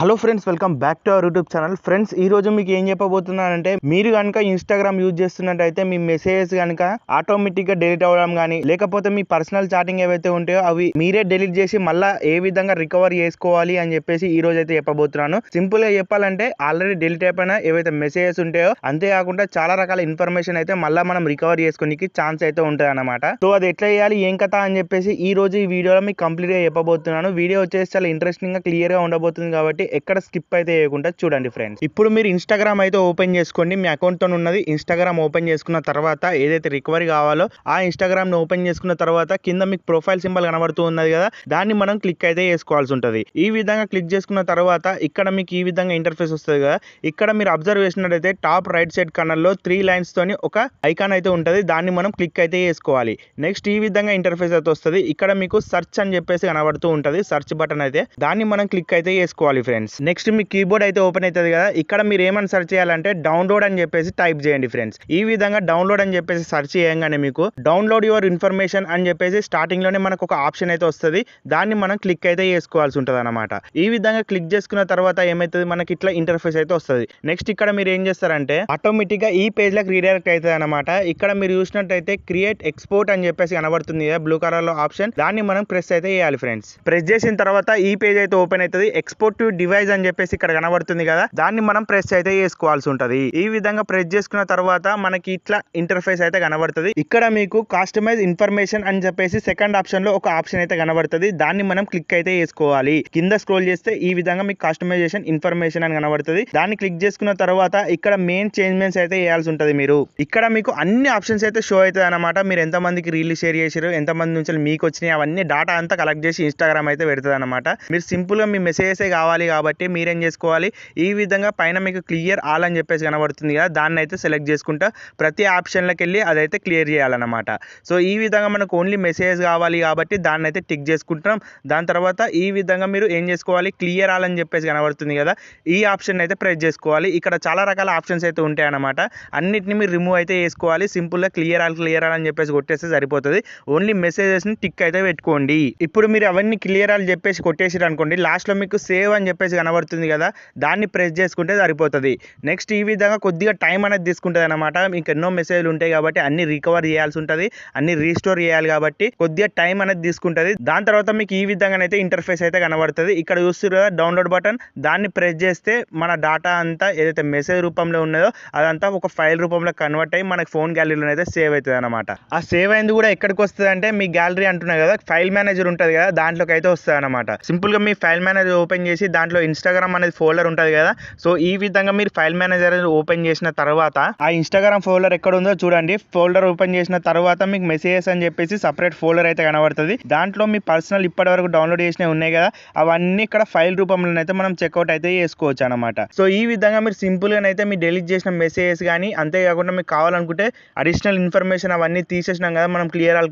Hello friends, welcome back to our YouTube channel. Friends, ఈ రోజు మీకు ఏం చెప్పబోతున్నానంటే, మీరు కనుక ఇన్స్టాగ్రామ్ యూజ్ చేస్తున్నట్టయితే మీ మెసేజెస్ కనుక ఆటోమేటిక్గా డిలీట్ అవ్వడం కానీ, లేకపోతే మీ పర్సనల్ చాటింగ్ ఏవైతే ఉంటాయో అవి మీరే డిలీట్ చేసి మళ్ళీ ఏ విధంగా రికవర్ చేసుకోవాలి అని చెప్పేసి ఈ రోజు అయితే చెప్పబోతున్నాను. సింపుల్ గా చెప్పాలంటే, ఆల్రెడీ డిలీట్ అయిపోయిన ఏవైతే మెసేజెస్ ఉంటాయో అంతేకాకుండా చాలా రకాల ఇన్ఫర్మేషన్ అయితే మళ్ళీ మనం రికవర్ చేసుకోనికి ఛాన్స్ అయితే ఉంటుంది అనమాట. సో అది ఎట్లా చేయాలి, ఏం కథ అని చెప్పేసి ఈ రోజు ఈ వీడియోలో మీకు కంప్లీట్ గా చెప్పబోతున్నాను. వీడియో వచ్చేసి చాలా ఇంట్రెస్టింగ్ గా క్లియర్ గా ఉండబోతుంది కాబట్టి ఎక్కడ స్కిప్ అయితే చేయకుండా చూడండి ఫ్రెండ్స్. ఇప్పుడు మీరు ఇన్స్టాగ్రామ్ అయితే ఓపెన్ చేసుకోండి. మీ అకౌంట్ తో ఉన్నది ఇన్స్టాగ్రామ్ ఓపెన్ చేసుకున్న తర్వాత ఏదైతే రికవరీ కావాలో ఆ ఇన్స్టాగ్రామ్ ని ఓపెన్ చేసుకున్న తర్వాత కింద మీకు ప్రొఫైల్ సింబల్ కనబడుతూ ఉన్నది కదా, దాన్ని మనం క్లిక్ అయితే చేసుకోవాల్సి ఉంటుంది. ఈ విధంగా క్లిక్ చేసుకున్న తర్వాత ఇక్కడ మీకు ఈ విధంగా ఇంటర్ఫేస్ వస్తుంది కదా. ఇక్కడ మీరు అబ్జర్వ్ చేసినట్టయితే టాప్ రైట్ సైడ్ కార్నర్ లో 3 లైన్స్ తోని ఒక ఐకాన్ అయితే ఉంటుంది. దాన్ని మనం క్లిక్ అయితే చేసుకోవాలి. నెక్స్ట్ ఈ విధంగా ఇంటర్ఫేస్ అయితే వస్తుంది. ఇక్కడ మీకు సెర్చ్ అని చెప్పేసి కనబడుతూ ఉంటుంది, సెర్చ్ బటన్ అయితే. దాన్ని మనం క్లిక్ అయితే చేసుకోవాలి ఫ్రెండ్స్. నెక్స్ట్ మీ కీబోర్డ్ అయితే ఓపెన్ అవుతుంది కదా. ఇక్కడ మీరు ఏమని సెర్చ్ చేయాలంటే డౌన్లోడ్ అని చెప్పేసి టైప్ చేయండి ఫ్రెండ్స్. ఈ విధంగా డౌన్లోడ్ అని చెప్పేసి సెర్చ్ చేయగానే మీకు డౌన్లోడ్ యువర్ ఇన్ఫర్మేషన్ అని చెప్పేసి స్టార్టింగ్ లోనే మనకు ఒక ఆప్షన్ అయితే వస్తుంది. దాన్ని మనం క్లిక్ అయితే చేసుకోవాల్సి ఉంటుంది అనమాట. ఈ విధంగా క్లిక్ చేసుకున్న తర్వాత ఏమైతుంది, మనకి ఇట్లా ఇంటర్ఫేస్ అయితే వస్తుంది. నెక్స్ట్ ఇక్కడ మీరు ఏం చేస్తారంటే ఆటోమేటిక్ గా ఈ పేజ్ లకు రీడైరెక్ట్ అవుతుంది అనమాట. ఇక్కడ మీరు చూసినట్టయితే క్రియేట్ ఎక్స్పోర్ట్ అని చెప్పేసి కనబడుతుంది కదా బ్లూ కలర్ లో ఆప్షన్. దాన్ని మనం ప్రెస్ అయితే చేయాలి ఫ్రెండ్స్. ప్రెస్ చేసిన తర్వాత ఈ పేజ్ అయితే ఓపెన్ అవుతుంది. ఎక్స్పోర్ట్ టు డివైస్ అని చెప్పేసి ఇక్కడ కనబడుతుంది కదా, దాన్ని మనం ప్రెస్ అయితే చేసుకోవాల్సి ఉంటది. ఈ విధంగా ప్రెస్ చేసుకున్న తర్వాత మనకి ఇట్లా ఇంటర్ఫేస్ అయితే కనబడుతుంది. ఇక్కడ మీకు కస్టమైజ్ ఇన్ఫర్మేషన్ అని చెప్పేసి సెకండ్ ఆప్షన్ లో ఒక ఆప్షన్ అయితే కనబడుతుంది. దాన్ని మనం క్లిక్ అయితే చేసుకోవాలి. కింద స్క్రోల్ చేస్తే ఈ విధంగా మీకు కస్టమైజేషన్ ఇన్ఫర్మేషన్ అని కనబడుతుంది. దాన్ని క్లిక్ చేసుకున్న తర్వాత ఇక్కడ మెయిన్ చేంజ్మెంట్స్ అయితే చేయాల్సి ఉంటది. మీరు ఇక్కడ మీకు అన్ని ఆప్షన్స్ అయితే షో అవుతుంది అనమాట. మీరు ఎంత మందికి రీల్ షేర్ చేసారు, ఎంత మంది నుంచి మీకు వచ్చినాయి, అవన్నీ డాటా అంతా కలెక్ట్ చేసి ఇన్స్టాగ్రామ్ అయితే పెడుతుంది అనమాట. మీరు సింపుల్ గా మీ మెసేజెస్ కావాలి కాబట్టి మీరేం చేసుకోవాలి, ఈ విధంగా పైన మీకు క్లియర్ ఆల్ అని చెప్పేసి కనబడుతుంది కదా, దాన్ని అయితే సెలెక్ట్ చేసుకుంటా ప్రతి ఆప్షన్లకు వెళ్ళి అదైతే క్లియర్ చేయాలన్నమాట. సో ఈ విధంగా మనకు ఓన్లీ మెసేజ్ కావాలి కాబట్టి దాన్ని అయితే టిక్ చేసుకుంటాం. దాని తర్వాత ఈ విధంగా మీరు ఏం చేసుకోవాలి, క్లియర్ ఆల్ అని చెప్పేసి కనబడుతుంది కదా, ఈ ఆప్షన్ అయితే ప్రెస్ చేసుకోవాలి. ఇక్కడ చాలా రకాల ఆప్షన్స్ అయితే ఉంటాయి అన్నమాట. అన్నిటిని మీరు రిమూవ్ అయితే చేసుకోవాలి. సింపుల్ గా క్లియర్ ఆల్ అని చెప్పేసి కొట్టేస్తే సరిపోతుంది. ఓన్లీ మెసేజెస్ ని టిక్ అయితే పెట్టుకోండి. ఇప్పుడు మీరు అవన్నీ క్లియర్ ఆల్ చెప్పేసి కొట్టేసారు అనుకోండి, లాస్ట్ లో మీకు సేవ్ అని చెప్పేసి కనబడుతుంది కదా, దాన్ని ప్రెస్ చేసుకుంటే సరిపోతుంది. నెక్స్ట్ ఈ విధంగా కొద్దిగా టైం అనేది తీసుకుంటుంది అనమాట. మీకు ఎన్నో మెసేజ్లు ఉంటాయి కాబట్టి అన్ని రికవర్ చేయాల్సి ఉంటుంది, అన్ని రీస్టోర్ చేయాలి కాబట్టి కొద్దిగా టైం అనేది తీసుకుంటుంది. దాని తర్వాత మీకు ఈ విధంగానైతే ఇంటర్ఫేస్ అయితే కనబడుతుంది. ఇక్కడ చూస్తారు కదా డౌన్లోడ్ బటన్, దాన్ని ప్రెస్ చేస్తే మన డాటా అంతా ఏదైతే మెసేజ్ రూపంలో ఉన్నదో అదంతా ఒక ఫైల్ రూపంలో కన్వర్ట్ అయ్యి మనకి ఫోన్ గ్యాలరీలో అయితే సేవ్ అవుతుంది అనమాట. ఆ సేవ్ అయింది కూడా ఎక్కడికి వస్తుంది అంటే మీ గ్యాలరీ అంటున్నాయి కదా, ఫైల్ మేనేజర్ ఉంటుంది కదా, దాంట్లోకి అయితే వస్తుంది అనమాట. సింపుల్ గా మీ ఫైల్ మేనేజర్ ఓపెన్ చేసి దాంట్లో ఇన్స్టాగ్రామ్ అనేది ఫోల్డర్ ఉంటుంది కదా. సో ఈ విధంగా మీరు ఫైల్ మేనేజర్ ఓపెన్ చేసిన తర్వాత ఆ ఇన్స్టాగ్రామ్ ఫోల్డర్ ఎక్కడ ఉందో చూడండి. ఫోల్డర్ ఓపెన్ చేసిన తర్వాత మీకు మెసేజెస్ అని చెప్పేసి సపరేట్ ఫోల్డర్ అయితే కనబడుతుంది. దాంట్లో మీ పర్సనల్ ఇప్పటి వరకు డౌన్లోడ్ చేసినవి ఉన్నాయి కదా, అవన్నీ ఇక్కడ ఫైల్ రూపంలో అయితే మనం చెక్అవుట్ అయితే చేసుకోవచ్చు అనమాట. సో ఈ విధంగా మీరు సింపుల్ గా అయితే మీ డిలీట్ చేసిన మెసేజెస్ కానీ, అంతేకాకుండా మీకు కావాలనుకుంటే అడిషనల్ ఇన్ఫర్మేషన్ అవన్నీ తీసేసినాం కదా మనం క్లియర్ ఆల్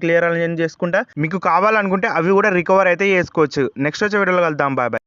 చేసుకుంటా, మీకు కావాలనుకుంటే అవి కూడా రికవర్ అయితే చేసుకోవచ్చు. నెక్స్ట్ వచ్చే వీడియోలో కలుద్దాం. Bye bye.